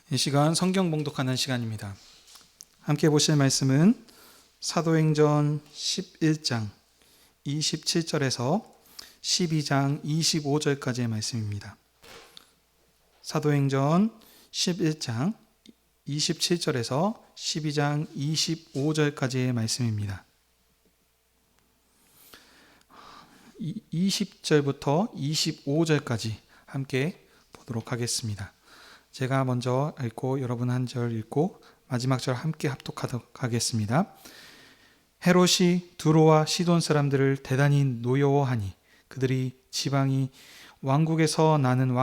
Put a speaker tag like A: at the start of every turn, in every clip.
A: 이 시간 성경 봉독하는 시간입니다. 함께 보실 말씀은 사도행전 11장 27절에서 12장 25절까지의 말씀입니다. 사도행전 11장 27절에서 12장 25절까지의 말씀입니다. 20절부터 25절까지 함께 보도록 하겠습니다. 제가 먼저 읽고 여러분 한 절 읽고 마지막 절 함께 합독하도록 하겠습니다. 헤롯이 두로와 시돈 사람들을 대단히 노여워하니 그들이 지방이 왕국에서 나는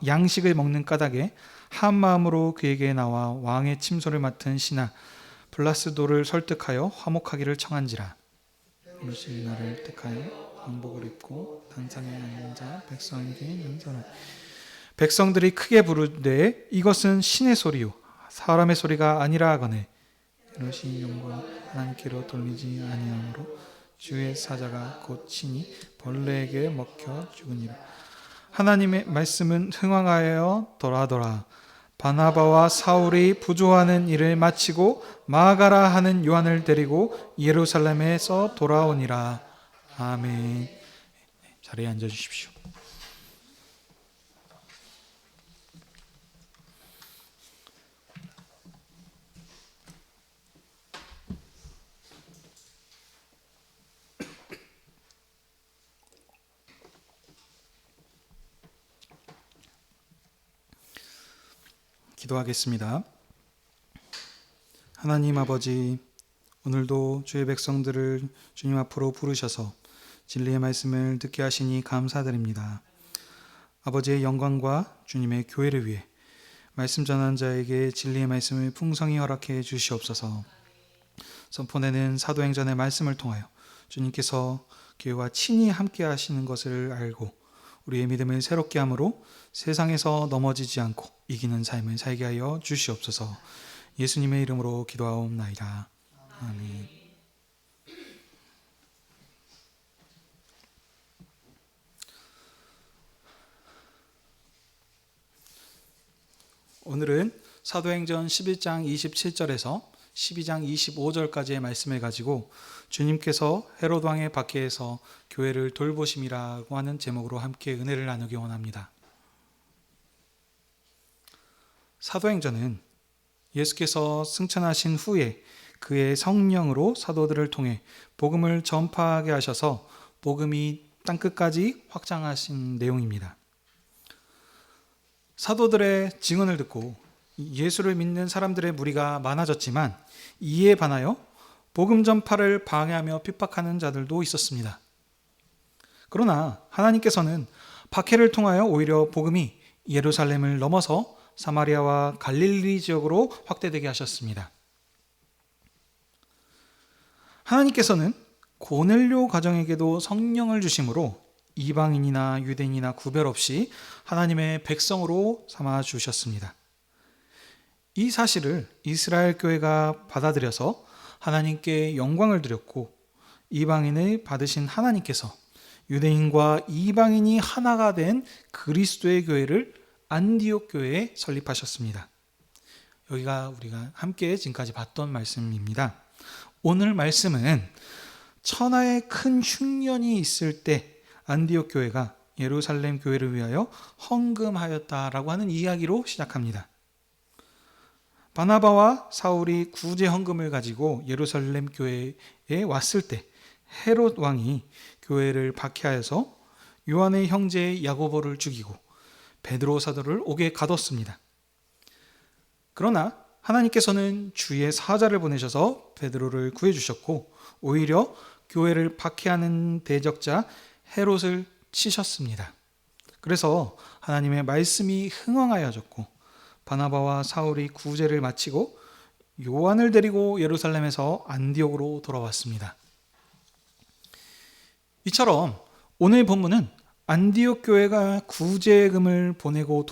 A: 양식을 먹는 까닭에 한 마음으로 그에게 나와 왕의 침소를 맡은 신하 블라스도를 설득하여 화목하기를 청한지라. 헤롯이 나를 택하여 왕복을 입고 단상에 앉아 백성에게 연설하니 백성들이 크게 부르되 이것은 신의 소리요 사람의 소리가 아니라 하거늘 헤롯이 영광 하나님께로 돌리지 아니하므로 주의 사자가 곧 친히 벌레에게 먹혀 죽으니라. 하나님의 말씀은 흥왕하여 돌아더라. 바나바와 사울이 부조하는 일을 마치고 마가라 하는 요한을 데리고 예루살렘에서 돌아오니라. 아멘. 자리에 앉아 주십시오. 기도하겠습니다. 하나님 아버지, 오늘도 주의 백성들을 주님 앞으로 부르셔서 진리의 말씀을 듣게 하시니 감사드립니다. 아버지의 영광과 주님의 교회를 위해 말씀 전한 자에게 진리의 말씀을 풍성히 허락해 주시옵소서. 선포되는 사도행전의 말씀을 통하여 주님께서 교회와 친히 함께 하시는 것을 알고 우리의 믿음을 새롭게 함으로 세상에서 넘어지지 않고 이기는 삶을 살게 하여 주시옵소서. 예수님의 이름으로 기도하옵나이다. 아멘. 오늘은 사도행전 11장 27절에서 12장 25절까지의 말씀을 가지고 주님께서 헤롯 왕의 박해에서 교회를 돌보심이라고 하는 제목으로 함께 은혜를 나누기 원합니다. 사도행전은 예수께서 승천하신 후에 그의 성령으로 사도들을 통해 복음을 전파하게 하셔서 복음이 땅끝까지 확장하신 내용입니다. 사도들의 증언을 듣고 예수를 믿는 사람들의 무리가 많아졌지만 이에 반하여 복음 전파를 방해하며 핍박하는 자들도 있었습니다. 그러나 하나님께서는 박해를 통하여 오히려 복음이 예루살렘을 넘어서 사마리아와 갈릴리 지역으로 확대되게 하셨습니다. 하나님께서는 고넬료 가정에게도 성령을 주심으로 이방인이나 유대인이나 구별 없이 하나님의 백성으로 삼아 주셨습니다. 이 사실을 이스라엘 교회가 받아들여서 하나님께 영광을 드렸고 이방인을 받으신 하나님께서 유대인과 이방인이 하나가 된 그리스도의 교회를 안디옥 교회에 설립하셨습니다. 여기가 우리가 함께 지금까지 봤던 말씀입니다. 오늘 말씀은 천하의 큰 흉년이 있을 때 안디옥 교회가 예루살렘 교회를 위하여 헌금하였다라고 하는 이야기로 시작합니다. 바나바와 사울이 구제 헌금을 가지고 예루살렘 교회에 왔을 때 헤롯 왕이 교회를 박해하여서 요한의 형제 야고보를 죽이고 베드로 사도를 옥에 가뒀습니다. 그러나 하나님께서는 주의 사자를 보내셔서 베드로를 구해주셨고 오히려 교회를 박해하는 대적자 헤롯을 치셨습니다. 그래서 하나님의 말씀이 흥왕하여졌고 바나바와 사울이 구제를 마치고 요한을 데리고 예루살렘에서 안디옥으로 돌아왔습니다. 이처럼 오늘 본문은 안디옥 교회가 구제금을 보내고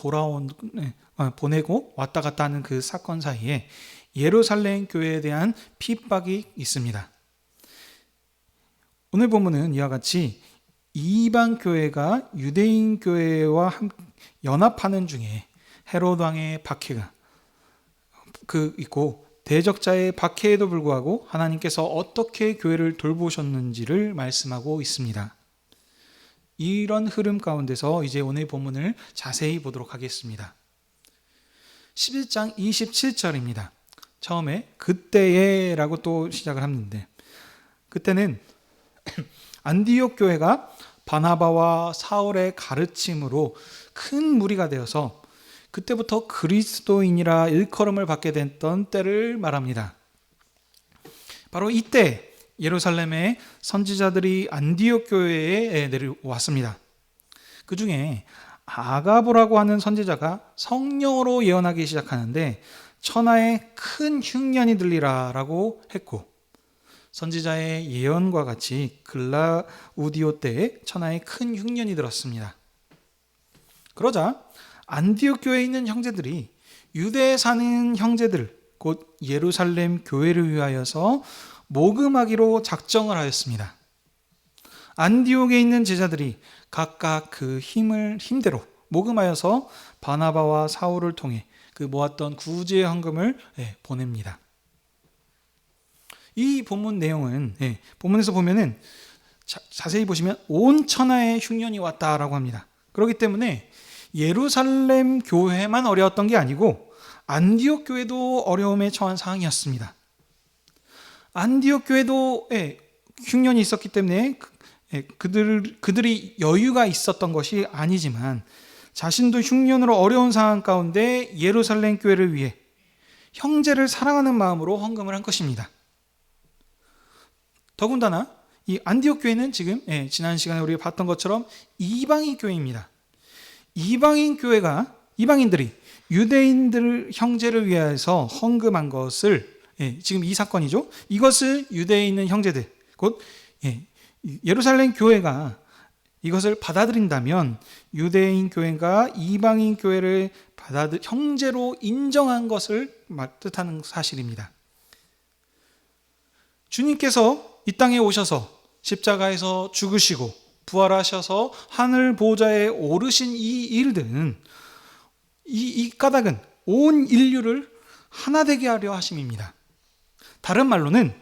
A: 왔다 갔다 하는 그 사건 사이에 예루살렘 교회에 대한 핍박이 있습니다. 오늘 본문은 이와 같이 이방 교회가 유대인 교회와 연합하는 중에 헤롯 왕의 박해가 있고 대적자의 박해에도 불구하고 하나님께서 어떻게 교회를 돌보셨는지를 말씀하고 있습니다. 이런 흐름 가운데서 이제 오늘 본문을 자세히 보도록 하겠습니다. 11장 27절입니다. 처음에 그때에 라고 또 시작을 하는데, 그때는 안디옥 교회가 바나바와 사울의 가르침으로 큰 무리가 되어서 그때부터 그리스도인이라 일컬음을 받게 됐던 때를 말합니다. 바로 이때 예루살렘의 선지자들이 안디옥 교회에 내려왔습니다. 그 중에 아가보라고 하는 선지자가 성령으로 예언하기 시작하는데 천하에 큰 흉년이 들리라 라고 했고, 선지자의 예언과 같이 글라우디오 때에 천하에 큰 흉년이 들었습니다. 그러자 안디옥 교회에 있는 형제들이 유대에 사는 형제들 곧 예루살렘 교회를 위하여서 모금하기로 작정을 하였습니다. 안디옥에 있는 제자들이 각각 그 힘대로 모금하여서 바나바와 사울을 통해 그 모았던 구제의 헌금을 보냅니다. 이 본문 내용은 본문에서 보면은 자세히 보시면 온 천하에 흉년이 왔다라고 합니다. 그렇기 때문에 예루살렘 교회만 어려웠던 게 아니고 안디옥 교회도 어려움에 처한 상황이었습니다. 안디옥 교회도 흉년이 있었기 때문에 그들이 여유가 있었던 것이 아니지만 자신도 흉년으로 어려운 상황 가운데 예루살렘 교회를 위해 형제를 사랑하는 마음으로 헌금을 한 것입니다. 더군다나 이 안디옥 교회는 지금 지난 시간에 우리가 봤던 것처럼 이방인 교회입니다. 이방인들이 유대인들 형제를 위해서 헌금한 것을 지금 이 사건이죠. 이것을 유대에 있는 형제들 곧 예루살렘 교회가 이것을 받아들인다면 유대인 교회가 이방인 교회를 형제로 인정한 것을 뜻하는 사실입니다. 주님께서 이 땅에 오셔서 십자가에서 죽으시고 부활하셔서 하늘 보좌에 오르신 이 일들은 이 까닭은 온 인류를 하나 되게 하려 하심입니다. 다른 말로는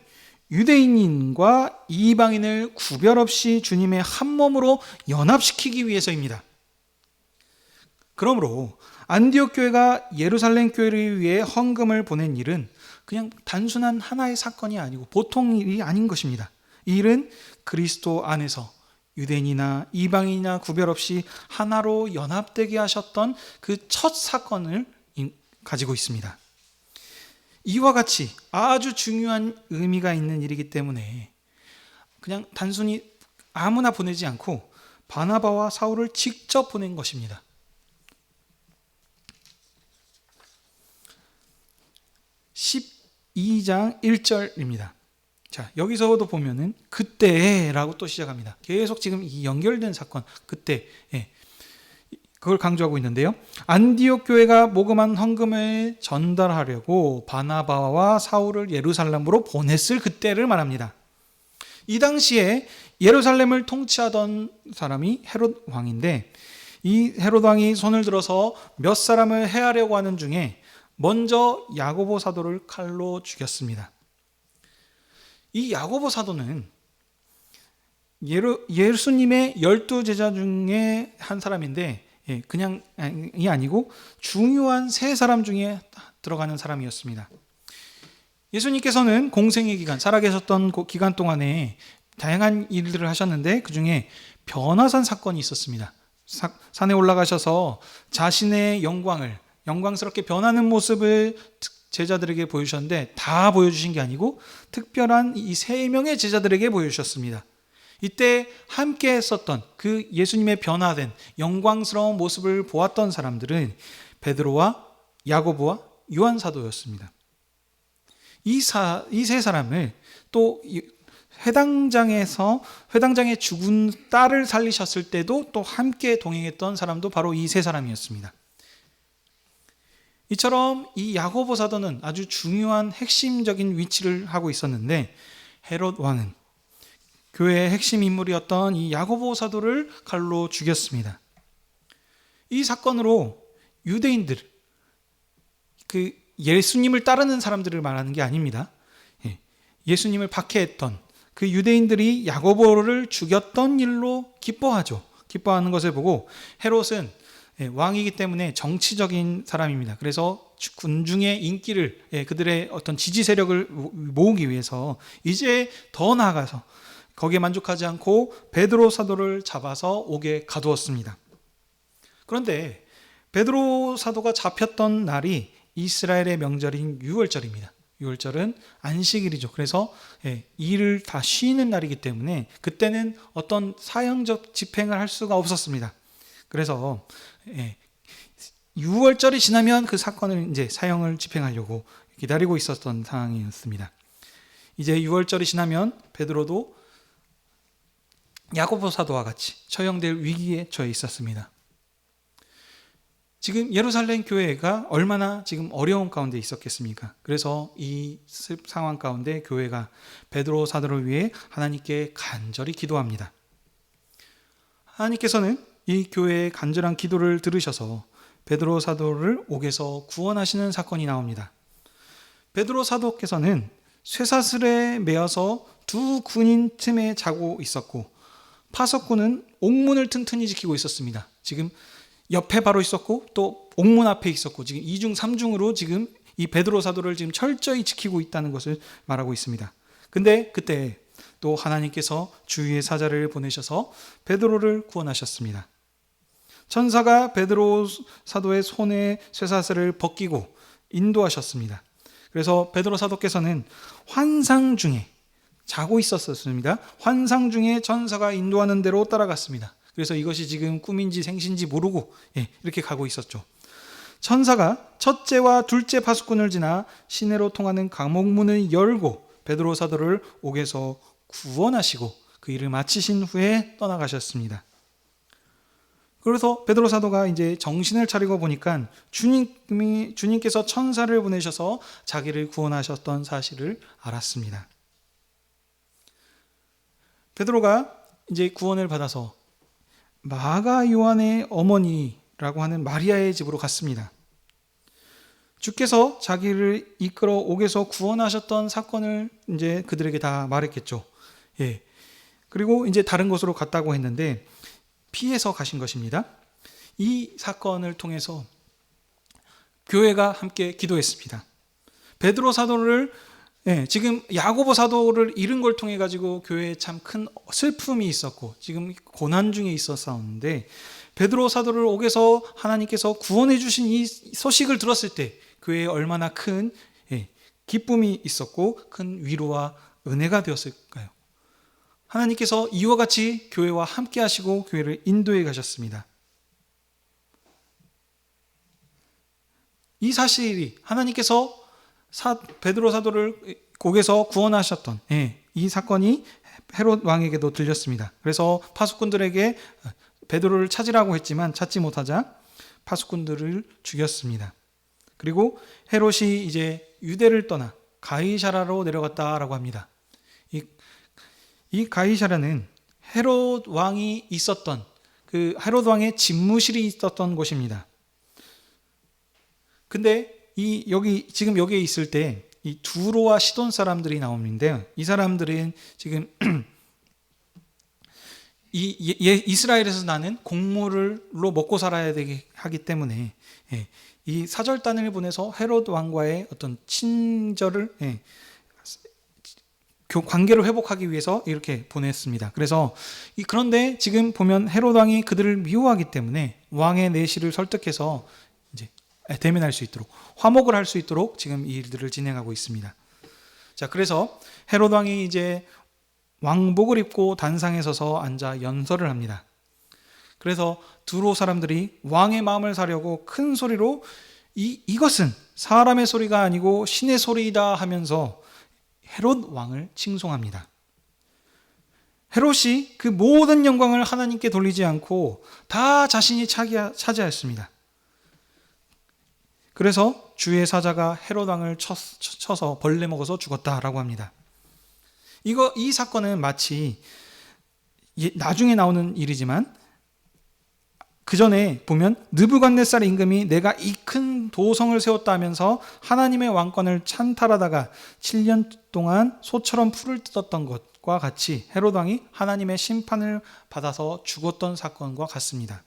A: 유대인과 이방인을 구별 없이 주님의 한 몸으로 연합시키기 위해서입니다. 그러므로 안디옥 교회가 예루살렘 교회를 위해 헌금을 보낸 일은 그냥 단순한 하나의 사건이 아니고 보통 일이 아닌 것입니다. 이 일은 그리스도 안에서 유대인이나 이방인이나 구별 없이 하나로 연합되게 하셨던 그 첫 사건을 가지고 있습니다. 이와 같이 아주 중요한 의미가 있는 일이기 때문에 그냥 단순히 아무나 보내지 않고 바나바와 사울을 직접 보낸 것입니다. 12장 1절입니다. 자, 여기서도 보면은 그때라고 또 시작합니다. 계속 지금 이 연결된 사건, 그때 그걸 강조하고 있는데요. 안디옥 교회가 모금한 헌금을 전달하려고 바나바와 사울을 예루살렘으로 보냈을 그때를 말합니다. 이 당시에 예루살렘을 통치하던 사람이 헤롯 왕인데, 이 헤롯 왕이 손을 들어서 몇 사람을 해하려고 하는 중에 먼저 야고보 사도를 칼로 죽였습니다. 이 야고보 사도는 예수님의 12제자 중에 한 사람인데 그냥이 아니고 중요한 3사람 중에 들어가는 사람이었습니다. 예수님께서는 공생의 기간, 살아계셨던 그 기간 동안에 다양한 일들을 하셨는데 그 중에 변화산 사건이 있었습니다. 산에 올라가셔서 자신의 영광스럽게 변하는 모습을 제자들에게 보여주셨는데 다 보여주신 게 아니고 특별한 이 3명의 제자들에게 보여주셨습니다. 이때 함께 했었던 그 예수님의 변화된 영광스러운 모습을 보았던 사람들은 베드로와 야고보와 요한 사도였습니다. 이 3사람을 또 회당장에 죽은 딸을 살리셨을 때도 또 함께 동행했던 사람도 바로 이 3사람이었습니다. 이처럼 이 야고보 사도는 아주 중요한 핵심적인 위치를 하고 있었는데 헤롯 왕은 교회의 핵심 인물이었던 이 야고보 사도를 칼로 죽였습니다. 이 사건으로 유대인들, 그 예수님을 따르는 사람들을 말하는 게 아닙니다. 예수님을 박해했던 그 유대인들이 야고보를 죽였던 일로 기뻐하죠. 기뻐하는 것을 보고 헤롯은 왕이기 때문에 정치적인 사람입니다. 그래서 군중의 인기를, 그들의 어떤 지지 세력을 모으기 위해서 이제 더 나아가서 거기에 만족하지 않고 베드로 사도를 잡아서 옥에 가두었습니다. 그런데 베드로 사도가 잡혔던 날이 이스라엘의 명절인 유월절입니다. 유월절은 안식일이죠. 그래서 일을 다 쉬는 날이기 때문에 그때는 어떤 사형적 집행을 할 수가 없었습니다. 그래서 유월절이 지나면 그 사건을 이제 사형을 집행하려고 기다리고 있었던 상황이었습니다. 이제 유월절이 지나면 베드로도 야고보 사도와 같이 처형될 위기에 처해 있었습니다. 지금 예루살렘 교회가 얼마나 지금 어려운 가운데 있었겠습니까? 그래서 이 상황 가운데 교회가 베드로 사도를 위해 하나님께 간절히 기도합니다. 하나님께서는 이 교회의 간절한 기도를 들으셔서 베드로 사도를 옥에서 구원하시는 사건이 나옵니다. 베드로 사도께서는 쇠사슬에 매어서 두 군인 틈에 자고 있었고 파석꾼은 옥문을 튼튼히 지키고 있었습니다. 지금 옆에 바로 있었고 또 옥문 앞에 있었고 지금 2중 3중으로 지금 이 베드로 사도를 지금 철저히 지키고 있다는 것을 말하고 있습니다. 근데 그때 또 하나님께서 주위의 사자를 보내셔서 베드로를 구원하셨습니다. 천사가 베드로 사도의 손에 쇠사슬을 벗기고 인도하셨습니다. 그래서 베드로 사도께서는 환상 중에 자고 있었습니다. 환상 중에 천사가 인도하는 대로 따라갔습니다. 그래서 이것이 지금 꿈인지 생신지 모르고 이렇게 가고 있었죠. 천사가 첫째와 둘째 파수꾼을 지나 시내로 통하는 감옥문을 열고 베드로 사도를 옥에서 구원하시고 그 일을 마치신 후에 떠나가셨습니다. 그래서 베드로 사도가 이제 정신을 차리고 보니까 주님께서 천사를 보내셔서 자기를 구원하셨던 사실을 알았습니다. 베드로가 이제 구원을 받아서 마가 요한의 어머니라고 하는 마리아의 집으로 갔습니다. 주께서 자기를 이끌어 옥에서 구원하셨던 사건을 이제 그들에게 다 말했겠죠. 그리고 이제 다른 곳으로 갔다고 했는데 피해서 가신 것입니다. 이 사건을 통해서 교회가 함께 기도했습니다. 베드로 사도를 지금 야고보 사도를 잃은 걸 통해 가지고 교회에 참 큰 슬픔이 있었고 지금 고난 중에 있었었는데 베드로 사도를 옥에서 하나님께서 구원해 주신 이 소식을 들었을 때 교회에 얼마나 큰 기쁨이 있었고 큰 위로와 은혜가 되었을까요? 하나님께서 이와 같이 교회와 함께 하시고 교회를 인도해 가셨습니다. 이 사실이 하나님께서 베드로 사도를 옥에서 구원하셨던 이 사건이 헤롯 왕에게도 들렸습니다. 그래서 파수꾼들에게 베드로를 찾으라고 했지만 찾지 못하자 파수꾼들을 죽였습니다. 그리고 헤롯이 이제 유대를 떠나 가이사라로 내려갔다라고 합니다. 이 가이사라는 헤롯 왕이 있었던 그 헤롯 왕의 집무실이 있었던 곳입니다. 근데 지금 여기에 있을 때 이 두로와 시돈 사람들이 나오는데요. 이 사람들은 지금 이스라엘에서 나는 곡물로 먹고 살아야 되게 하기 때문에 이 사절단을 보내서 헤롯 왕과의 어떤 친절을 관계를 회복하기 위해서 이렇게 보냈습니다. 그런데 지금 보면 헤롯 왕이 그들을 미워하기 때문에 왕의 내시를 설득해서 이제 대면할 수 있도록 화목을 할 수 있도록 지금 이 일들을 진행하고 있습니다. 자, 그래서 헤롯 왕이 이제 왕복을 입고 단상에 서서 앉아 연설을 합니다. 그래서 두로 사람들이 왕의 마음을 사려고 큰 소리로 이것은 사람의 소리가 아니고 신의 소리이다 하면서 헤롯 왕을 칭송합니다. 헤롯이 그 모든 영광을 하나님께 돌리지 않고 다 자신이 차지하였습니다. 그래서 주의 사자가 헤롯 왕을 쳐서 벌레 먹어서 죽었다라고 합니다. 이 사건은 마치 나중에 나오는 일이지만 그 전에 보면 느부갓네살 임금이 내가 이 큰 도성을 세웠다 하면서 하나님의 왕권을 찬탈하다가 7년 동안 소처럼 풀을 뜯었던 것과 같이 헤롯 왕이 하나님의 심판을 받아서 죽었던 사건과 같습니다.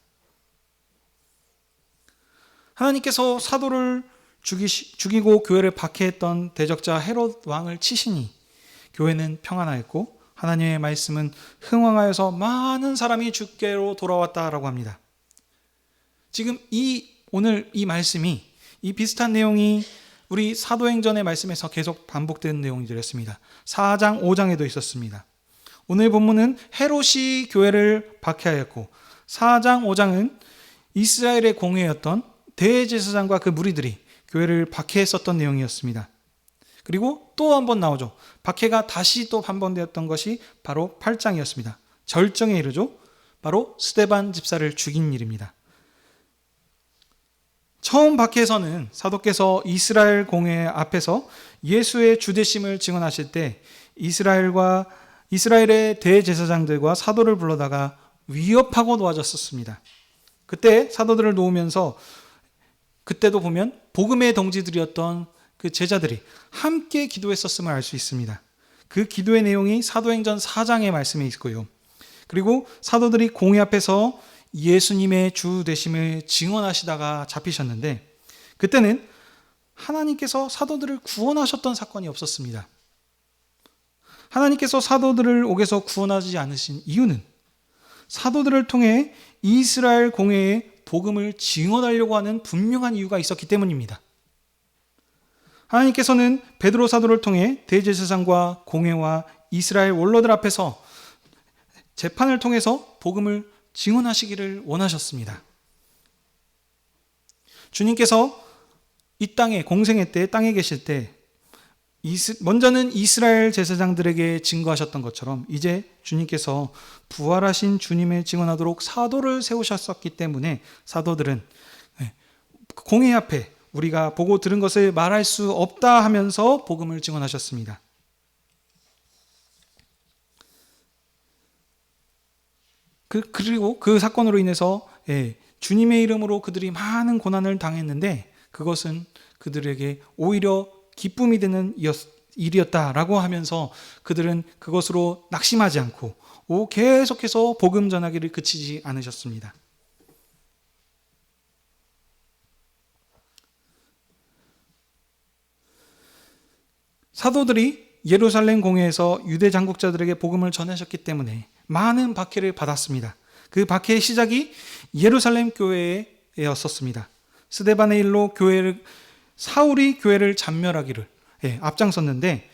A: 하나님께서 사도를 죽이고 교회를 박해했던 대적자 헤롯 왕을 치시니 교회는 평안하였고 하나님의 말씀은 흥왕하여서 많은 사람이 주께로 돌아왔다라고 합니다. 지금 오늘 이 말씀이, 이 비슷한 내용이 우리 사도행전의 말씀에서 계속 반복되는 내용들이었습니다. 4장, 5장에도 있었습니다. 오늘 본문은 헤롯이 교회를 박해하였고 4장, 5장은 이스라엘의 공회였던 대제사장과 그 무리들이 교회를 박해했었던 내용이었습니다. 그리고 또 한 번 나오죠. 박해가 다시 또 한 번 되었던 것이 바로 8장이었습니다. 절정에 이르죠. 바로 스데반 집사를 죽인 일입니다. 처음 박해에서는 사도께서 이스라엘 공회 앞에서 예수의 주되심을 증언하실 때 이스라엘의 대제사장들과 사도를 불러다가 위협하고 놓아졌었습니다. 그때 사도들을 놓으면서 그때도 보면 복음의 동지들이었던 그 제자들이 함께 기도했었음을 알 수 있습니다. 그 기도의 내용이 사도행전 4장의 말씀에 있고요. 그리고 사도들이 공회 앞에서 예수님의 주 되심을 증언하시다가 잡히셨는데 그때는 하나님께서 사도들을 구원하셨던 사건이 없었습니다. 하나님께서 사도들을 옥에서 구원하지 않으신 이유는 사도들을 통해 이스라엘 공회에 복음을 증언하려고 하는 분명한 이유가 있었기 때문입니다. 하나님께서는 베드로 사도를 통해 대제사장과 공회와 이스라엘 원로들 앞에서 재판을 통해서 복음을 증언하시기를 원하셨습니다. 주님께서 이 땅에 공생애 때 땅에 계실 때 먼저는 이스라엘 제사장들에게 증거하셨던 것처럼 이제 주님께서 부활하신 주님을 증언하도록 사도를 세우셨었기 때문에 사도들은 공회 앞에 우리가 보고 들은 것을 말할 수 없다 하면서 복음을 증언하셨습니다. 그리고 그 사건으로 인해서 주님의 이름으로 그들이 많은 고난을 당했는데 그것은 그들에게 오히려 기쁨이 되는 일이었다라고 하면서 그들은 그것으로 낙심하지 않고 계속해서 복음 전하기를 그치지 않으셨습니다. 사도들이 예루살렘 공회에서 유대 장국자들에게 복음을 전하셨기 때문에 많은 박해를 받았습니다. 그 박해의 시작이 예루살렘 교회였었습니다. 스데반의 일로 사울이 교회를 잔멸하기를 앞장섰는데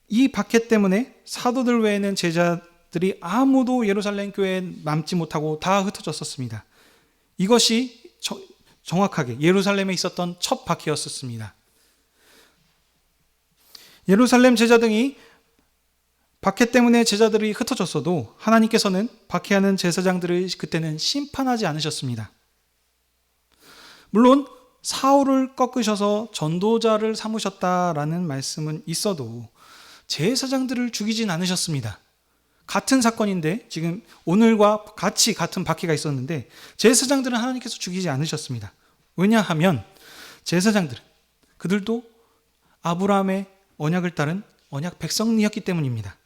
A: 이 박해 때문에 사도들 외에는 제자들이 아무도 예루살렘 교회에 남지 못하고 다 흩어졌었습니다. 이것이 정확하게 예루살렘에 있었던 첫 박해였었습니다. 예루살렘 제자 등이 박해 때문에 제자들이 흩어졌어도 하나님께서는 박해하는 제사장들을 그때는 심판하지 않으셨습니다. 물론 사울을 꺾으셔서 전도자를 삼으셨다라는 말씀은 있어도 제사장들을 죽이진 않으셨습니다. 같은 사건인데 지금 오늘과 같이 같은 박해가 있었는데 제사장들은 하나님께서 죽이지 않으셨습니다. 왜냐하면 제사장들은 그들도 아브라함의 언약을 따른 언약 백성이었기 때문입니다.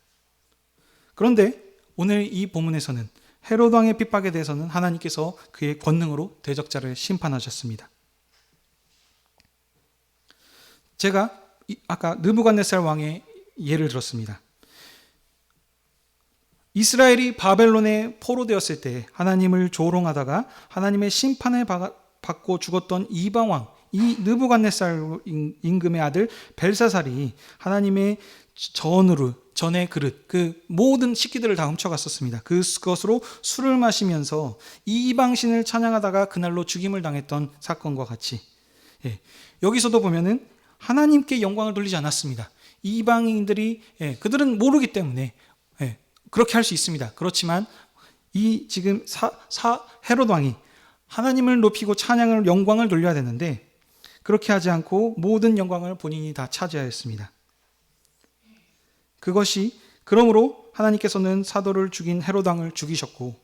A: 그런데 오늘 이 본문에서는 헤롯 왕의 핍박에 대해서는 하나님께서 그의 권능으로 대적자를 심판하셨습니다. 제가 아까 느부갓네살 왕의 예를 들었습니다. 이스라엘이 바벨론에 포로되었을 때 하나님을 조롱하다가 하나님의 심판을 받고 죽었던 이방 왕, 이 느부갓네살 임금의 아들 벨사살이 하나님의 전의 그릇, 그 모든 식기들을 다 훔쳐갔었습니다. 그것으로 술을 마시면서 이방신을 찬양하다가 그날로 죽임을 당했던 사건과 같이 여기서도 보면은 하나님께 영광을 돌리지 않았습니다. 이방인들이 그들은 모르기 때문에 그렇게 할 수 있습니다. 그렇지만 이 지금 헤롯 왕이 하나님을 높이고 찬양을 영광을 돌려야 되는데 그렇게 하지 않고 모든 영광을 본인이 다 차지하였습니다. 그러므로 하나님께서는 사도를 죽인 헤롯 왕을 죽이셨고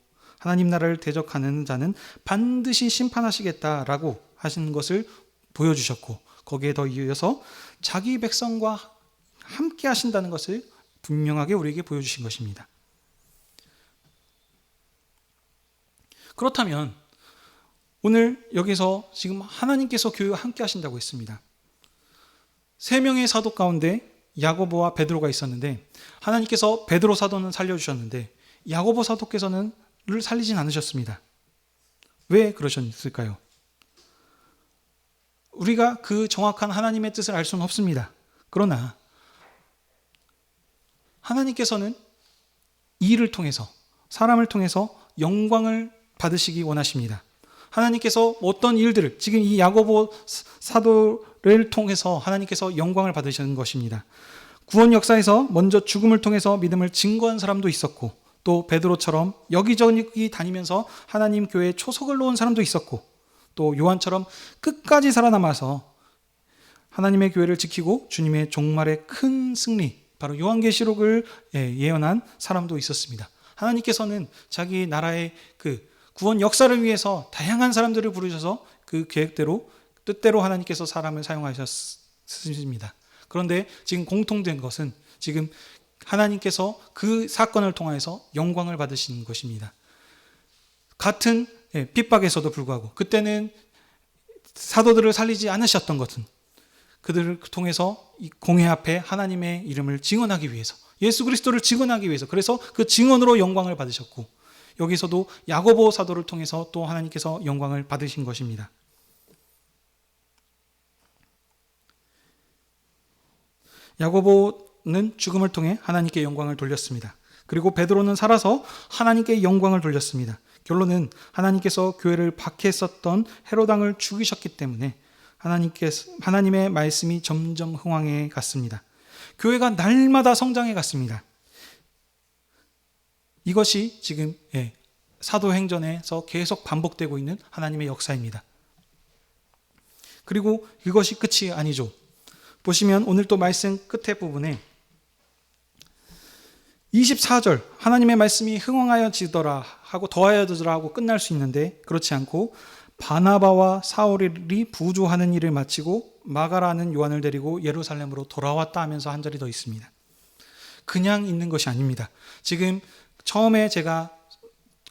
A: 하나님 나라를 대적하는 자는 반드시 심판하시겠다라고 하시는 것을 보여주셨고, 거기에 더 이어서 자기 백성과 함께 하신다는 것을 분명하게 우리에게 보여주신 것입니다. 그렇다면 오늘 여기서 지금 하나님께서 교회와 함께 하신다고 했습니다. 3명의 사도 가운데 야고보와 베드로가 있었는데, 하나님께서 베드로 사도는 살려주셨는데 야고보 사도께서는 살리진 않으셨습니다. 왜 그러셨을까요? 우리가 그 정확한 하나님의 뜻을 알 수는 없습니다. 그러나 하나님께서는 일을 통해서, 사람을 통해서 영광을 받으시기 원하십니다. 하나님께서 어떤 일들을, 지금 이 야고보 사도를 통해서 하나님께서 영광을 받으시는 것입니다. 구원 역사에서 먼저 죽음을 통해서 믿음을 증거한 사람도 있었고, 또 베드로처럼 여기저기 다니면서 하나님 교회에 초석을 놓은 사람도 있었고, 또 요한처럼 끝까지 살아남아서 하나님의 교회를 지키고 주님의 종말의 큰 승리, 바로 요한계시록을 예언한 사람도 있었습니다. 하나님께서는 자기 나라의 그 구원 역사를 위해서 다양한 사람들을 부르셔서 그 계획대로, 뜻대로 하나님께서 사람을 사용하셨습니다. 그런데 지금 공통된 것은 지금 하나님께서 그 사건을 통해서 영광을 받으시는 것입니다. 같은 핍박에서도 불구하고 그때는 사도들을 살리지 않으셨던 것은 그들을 통해서 이 공회 앞에 하나님의 이름을 증언하기 위해서, 예수 그리스도를 증언하기 위해서, 그래서 그 증언으로 영광을 받으셨고, 여기서도 야고보 사도를 통해서 또 하나님께서 영광을 받으신 것입니다. 야고보는 죽음을 통해 하나님께 영광을 돌렸습니다. 그리고 베드로는 살아서 하나님께 영광을 돌렸습니다. 결론은 하나님께서 교회를 박해했었던 헤롯 왕을 죽이셨기 때문에 하나님의 말씀이 점점 흥왕해 갔습니다. 교회가 날마다 성장해 갔습니다. 이것이 지금 사도행전에서 계속 반복되고 있는 하나님의 역사입니다. 그리고 이것이 끝이 아니죠. 보시면 오늘 또 말씀 끝에 부분에 24절 하나님의 말씀이 흥왕하여지더라 하고 더하여지더라 하고 끝날 수 있는데, 그렇지 않고 바나바와 사울이 부조하는 일을 마치고 마가라는 요한을 데리고 예루살렘으로 돌아왔다 하면서 한 절이 더 있습니다. 그냥 있는 것이 아닙니다. 지금 처음에 제가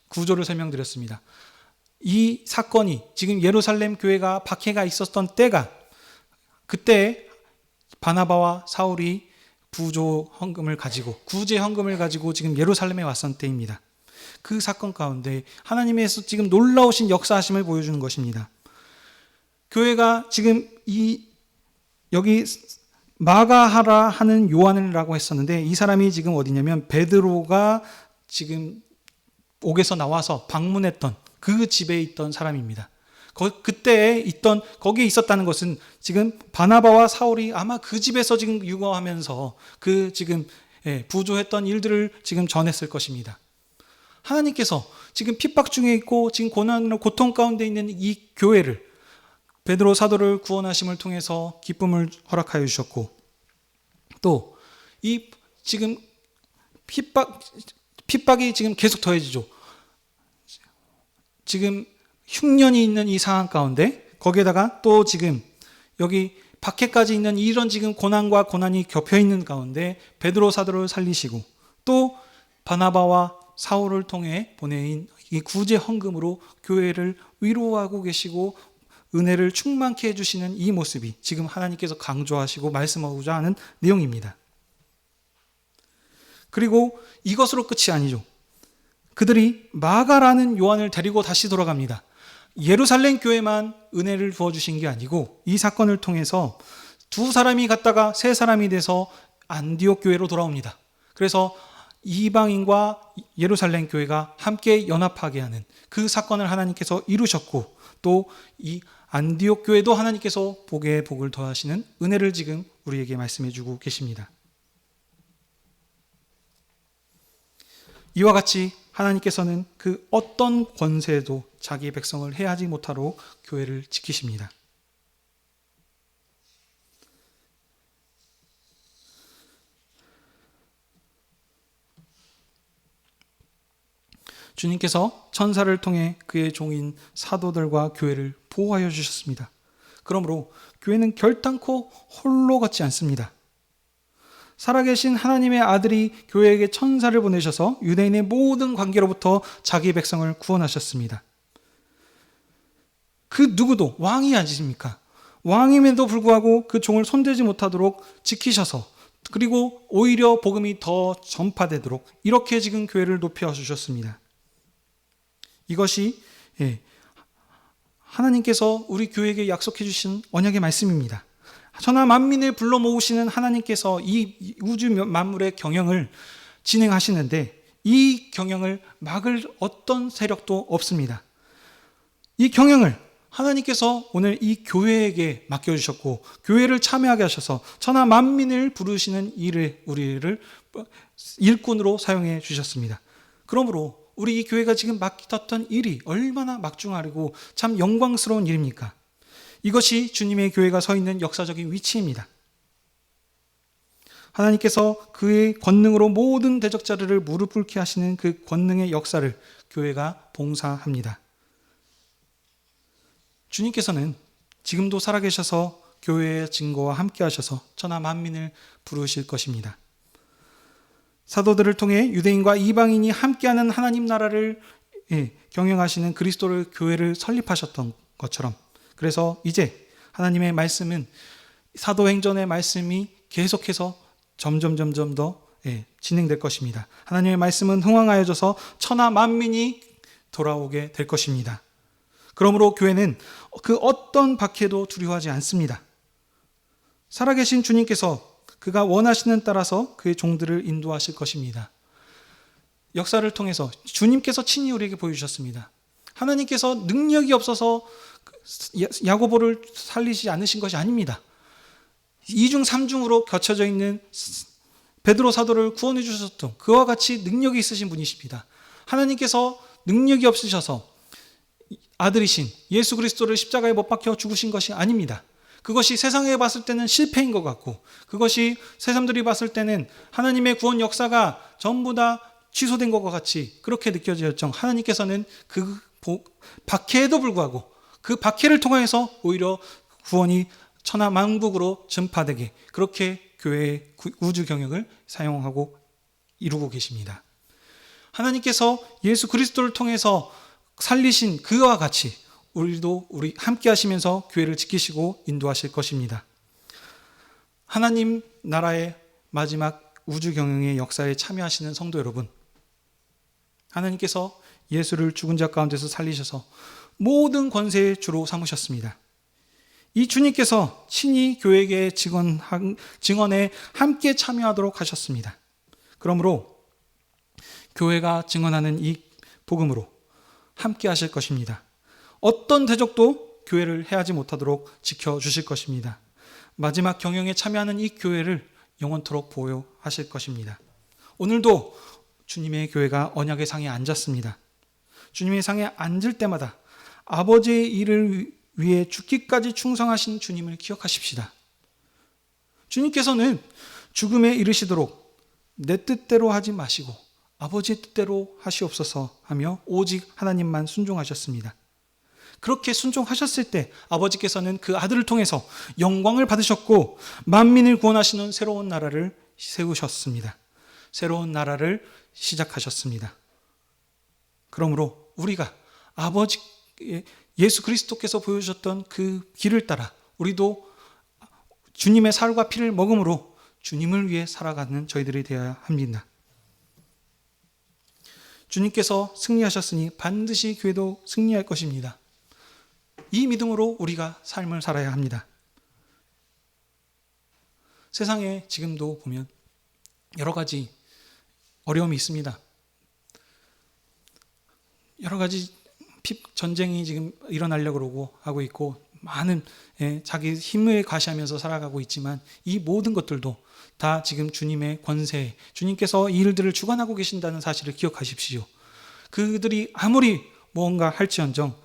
A: 구조를 설명드렸습니다. 이 사건이 지금 예루살렘 교회가 박해가 있었던 때가, 그때 바나바와 사울이 부조 헌금을 가지고, 구제 헌금을 가지고 지금 예루살렘에 왔던 때입니다. 그 사건 가운데 하나님께서 지금 놀라우신 역사하심을 보여주는 것입니다. 교회가 지금 여기 마가하라 하는 요한이라고 했었는데, 이 사람이 지금 어디냐면 베드로가 지금 옥에서 나와서 방문했던 그 집에 있던 사람입니다. 그때 거기에 있었다는 것은 지금 바나바와 사울이 아마 그 집에서 지금 육아하면서 그 지금 부조했던 일들을 지금 전했을 것입니다. 하나님께서 지금 핍박 중에 있고 지금 고난으로 고통 가운데 있는 이 교회를, 베드로 사도를 구원하심을 통해서 기쁨을 허락하여 주셨고, 또 이 지금 핍박이 지금 계속 더해지죠. 지금 흉년이 있는 이 상황 가운데 거기에다가 또 지금 여기 박해까지 있는 이런 지금 고난과 고난이 겹쳐 있는 가운데 베드로 사도를 살리시고, 또 바나바와 사울을 통해 보내인 이 구제 헌금으로 교회를 위로하고 계시고 은혜를 충만케 해주시는 이 모습이 지금 하나님께서 강조하시고 말씀하고자 하는 내용입니다. 그리고 이것으로 끝이 아니죠. 그들이 마가라는 요한을 데리고 다시 돌아갑니다. 예루살렘 교회만 은혜를 부어주신 게 아니고 이 사건을 통해서 2사람이 갔다가 3사람이 돼서 안디옥 교회로 돌아옵니다. 그래서 이방인과 예루살렘 교회가 함께 연합하게 하는 그 사건을 하나님께서 이루셨고, 또 이 안디옥 교회도 하나님께서 복에 복을 더하시는 은혜를 지금 우리에게 말씀해 주고 계십니다. 이와 같이 하나님께서는 그 어떤 권세도 자기의 백성을 해하지 못하도록 교회를 지키십니다. 주님께서 천사를 통해 그의 종인 사도들과 교회를 보호하여 주셨습니다. 그러므로 교회는 결단코 홀로 걷지 않습니다. 살아계신 하나님의 아들이 교회에게 천사를 보내셔서 유대인의 모든 관계로부터 자기 백성을 구원하셨습니다. 그 누구도 왕이 아니십니까? 왕임에도 불구하고 그 종을 손대지 못하도록 지키셔서, 그리고 오히려 복음이 더 전파되도록 이렇게 지금 교회를 높여주셨습니다. 이것이 하나님께서 우리 교회에게 약속해 주신 언약의 말씀입니다. 천하 만민을 불러 모으시는 하나님께서 이 우주 만물의 경영을 진행하시는데 이 경영을 막을 어떤 세력도 없습니다. 이 경영을 하나님께서 오늘 이 교회에게 맡겨주셨고, 교회를 참여하게 하셔서 천하 만민을 부르시는 일을 우리를 일꾼으로 사용해 주셨습니다. 그러므로 우리 이 교회가 지금 맡겼던 일이 얼마나 막중하고 참 영광스러운 일입니까? 이것이 주님의 교회가 서 있는 역사적인 위치입니다. 하나님께서 그의 권능으로 모든 대적자들을 무릎 꿇게 하시는 그 권능의 역사를 교회가 봉사합니다. 주님께서는 지금도 살아계셔서 교회의 증거와 함께 하셔서 천하 만민을 부르실 것입니다. 사도들을 통해 유대인과 이방인이 함께하는 하나님 나라를 경영하시는 그리스도를 교회를 설립하셨던 것처럼, 그래서 이제 하나님의 말씀은 사도행전의 말씀이 계속해서 점점 더 진행될 것입니다. 하나님의 말씀은 흥왕하여져서 천하 만민이 돌아오게 될 것입니다. 그러므로 교회는 그 어떤 박해도 두려워하지 않습니다. 살아계신 주님께서 그가 원하시는 따라서 그의 종들을 인도하실 것입니다. 역사를 통해서 주님께서 친히 우리에게 보여주셨습니다. 하나님께서 능력이 없어서 야고보를 살리지 않으신 것이 아닙니다. 2중 3중으로 겹쳐져 있는 베드로 사도를 구원해 주셨던 그와 같이 능력이 있으신 분이십니다. 하나님께서 능력이 없으셔서 아들이신 예수 그리스도를 십자가에 못 박혀 죽으신 것이 아닙니다. 그것이 세상에 봤을 때는 실패인 것 같고, 그것이 세상들이 봤을 때는 하나님의 구원 역사가 전부 다 취소된 것과 같이 그렇게 느껴졌죠. 하나님께서는 그 박해에도 불구하고 그 박해를 통해서 오히려 구원이 천하 만국으로 전파되게 그렇게 교회의 우주 경영을 사용하고 이루고 계십니다. 하나님께서 예수 그리스도를 통해서 살리신 그와 같이 우리도 함께 하시면서 교회를 지키시고 인도하실 것입니다. 하나님 나라의 마지막 우주 경영의 역사에 참여하시는 성도 여러분, 하나님께서 예수를 죽은 자 가운데서 살리셔서 모든 권세의 주로 삼으셨습니다. 이 주님께서 친히 교회의 증언에 함께 참여하도록 하셨습니다. 그러므로 교회가 증언하는 이 복음으로 함께 하실 것입니다. 어떤 대적도 교회를 해하지 못하도록 지켜주실 것입니다. 마지막 경영에 참여하는 이 교회를 영원토록 보호하실 것입니다. 오늘도 주님의 교회가 언약의 상에 앉았습니다. 주님의 상에 앉을 때마다 아버지의 일을 위해 죽기까지 충성하신 주님을 기억하십시다. 주님께서는 죽음에 이르시도록 내 뜻대로 하지 마시고 아버지의 뜻대로 하시옵소서 하며 오직 하나님만 순종하셨습니다. 그렇게 순종하셨을 때 아버지께서는 그 아들을 통해서 영광을 받으셨고 만민을 구원하시는 새로운 나라를 세우셨습니다. 새로운 나라를 시작하셨습니다. 그러므로 우리가 아버지 예수 그리스도께서 보여주셨던 그 길을 따라 우리도 주님의 살과 피를 먹음으로 주님을 위해 살아가는 저희들이 되어야 합니다. 주님께서 승리하셨으니 반드시 교회도 승리할 것입니다. 이 믿음으로 우리가 삶을 살아야 합니다. 세상에 지금도 보면 여러 가지 어려움이 있습니다. 여러 가지 전쟁이 지금 일어나려고 그러고 하고 있고 많은 자기 힘을 과시하면서 살아가고 있지만 이 모든 것들도 다 지금 주님의 권세, 주님께서 이 일들을 주관하고 계신다는 사실을 기억하십시오. 그들이 아무리 무언가 할지언정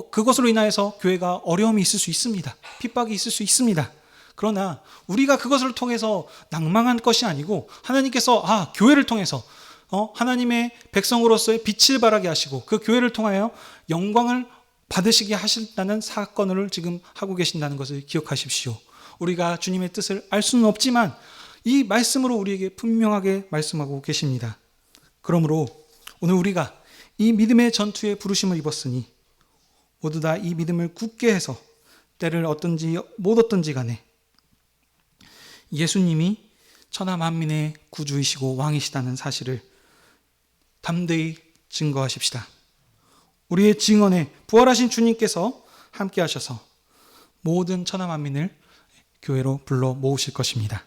A: 그것으로 인하여서 교회가 어려움이 있을 수 있습니다. 핍박이 있을 수 있습니다. 그러나 우리가 그것을 통해서 낭망한 것이 아니고 하나님께서 교회를 통해서 하나님의 백성으로서의 빛을 발하게 하시고 그 교회를 통하여 영광을 받으시게 하신다는 사건을 지금 하고 계신다는 것을 기억하십시오. 우리가 주님의 뜻을 알 수는 없지만 이 말씀으로 우리에게 분명하게 말씀하고 계십니다. 그러므로 오늘 우리가 이 믿음의 전투에 부르심을 입었으니 모두 다 이 믿음을 굳게 해서 때를 얻든지 못 얻든지 간에 예수님이 천하 만민의 구주이시고 왕이시다는 사실을 담대히 증거하십시다. 우리의 증언에 부활하신 주님께서 함께 하셔서 모든 천하 만민을 교회로 불러 모으실 것입니다.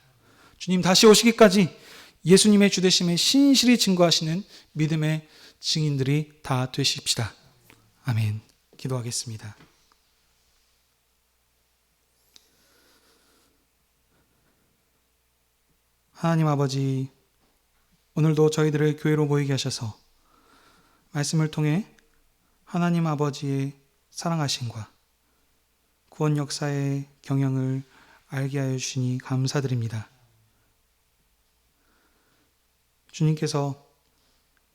A: 주님 다시 오시기까지 예수님의 주되심에 신실히 증거하시는 믿음의 증인들이 다 되십시다. 아멘. 기도하겠습니다. 하나님 아버지, 오늘도 저희들을 교회로 모이게 하셔서 말씀을 통해 하나님 아버지의 사랑하심과 구원 역사의 경영을 알게 하여 주시니 감사드립니다. 주님께서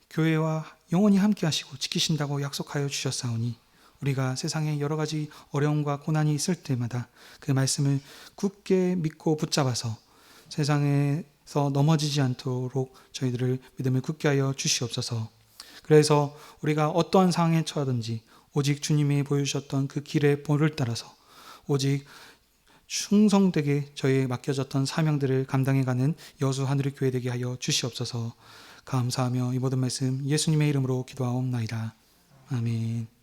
A: 교회와 영원히 함께 하시고 지키신다고 약속하여 주셨사오니 우리가 세상에 여러 가지 어려움과 고난이 있을 때마다 그 말씀을 굳게 믿고 붙잡아서 세상에서 넘어지지 않도록 저희들을 믿음을 굳게 하여 주시옵소서. 그래서 우리가 어떠한 상황에 처하든지 오직 주님이 보여주셨던 그 길의 볼을 따라서 오직 충성되게 저희에 맡겨졌던 사명들을 감당해가는 여수 하늘의 교회 되게 하여 주시옵소서. 감사하며 이 모든 말씀 예수님의 이름으로 기도하옵나이다. 아멘.